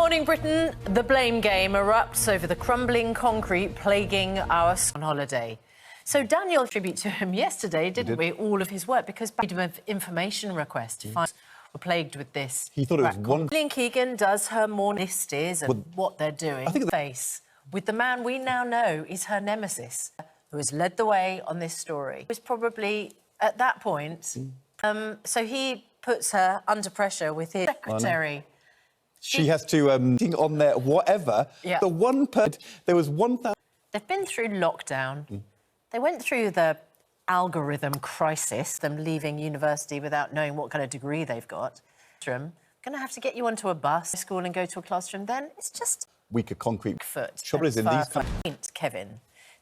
morning, Britain. The blame game erupts over the crumbling concrete plaguing our on holiday. So Daniel tribute to him yesterday, didn't we? All of his work, because freedom of information request were plagued with this. He thought it was one. Gillian Keegan does her morning list of what they're doing. I think face with the man we now know is her nemesis, who has led the way on this story. It was probably at that point. So he puts her under pressure with his secretary. She has to on there whatever. Yeah. The one there was 1,000. They've been through lockdown. They went through the algorithm crisis, them leaving university without knowing what kind of degree they've got. Going to have to get you onto a bus, school, and go to a classroom. Then it's just Weaker concrete. Foot. Trouble is in these Kevin,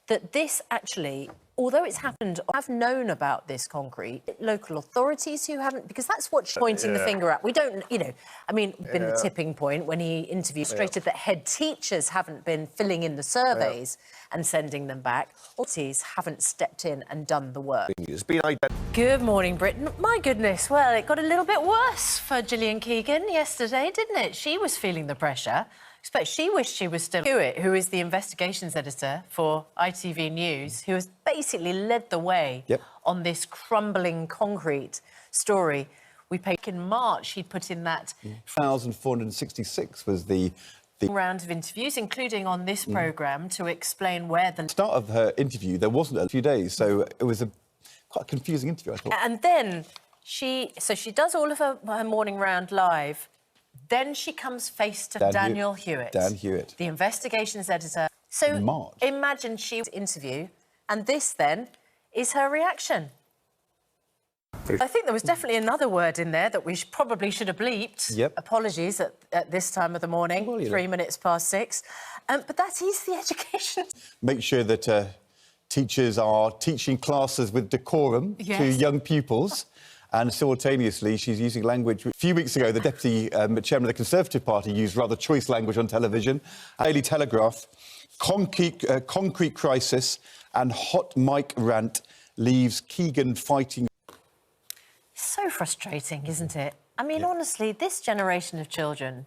that this actually, although it's happened, I've known about this concrete. Local authorities who haven't, because that's what's pointing the finger at. We don't, I mean, been the tipping point when he interviewed, stated that head teachers haven't been filling in the surveys and sending them back. Authorities haven't stepped in and done the work. It's been Good morning, Britain. My goodness, well, it got a little bit worse for Gillian Keegan yesterday, didn't it? She was feeling the pressure. But she wished she was still Hewitt, who is the investigations editor for ITV News, who has basically led the way on this crumbling concrete story. We paid in March, he'd put in that 1,466 was the round of interviews, including on this programme, to explain where the start of her interview. There wasn't a few days, so it was quite a confusing interview, I thought. And then she does all of her morning round live. Then she comes face to Daniel Hewitt. Dan Hewitt. The investigations editor. So in March. Imagine she was interview, and this then is her reaction. I think there was definitely another word in there that we probably should have bleeped. Yep. Apologies at this time of the morning, well, 3 minutes past 6. But that is the education. Make sure that teachers are teaching classes with decorum to young pupils. And simultaneously, she's using language. A few weeks ago, the Deputy Chairman of the Conservative Party used rather choice language on television. Daily Telegraph, concrete crisis and hot mic rant leaves Keegan fighting. So frustrating, isn't it? I mean, honestly, this generation of children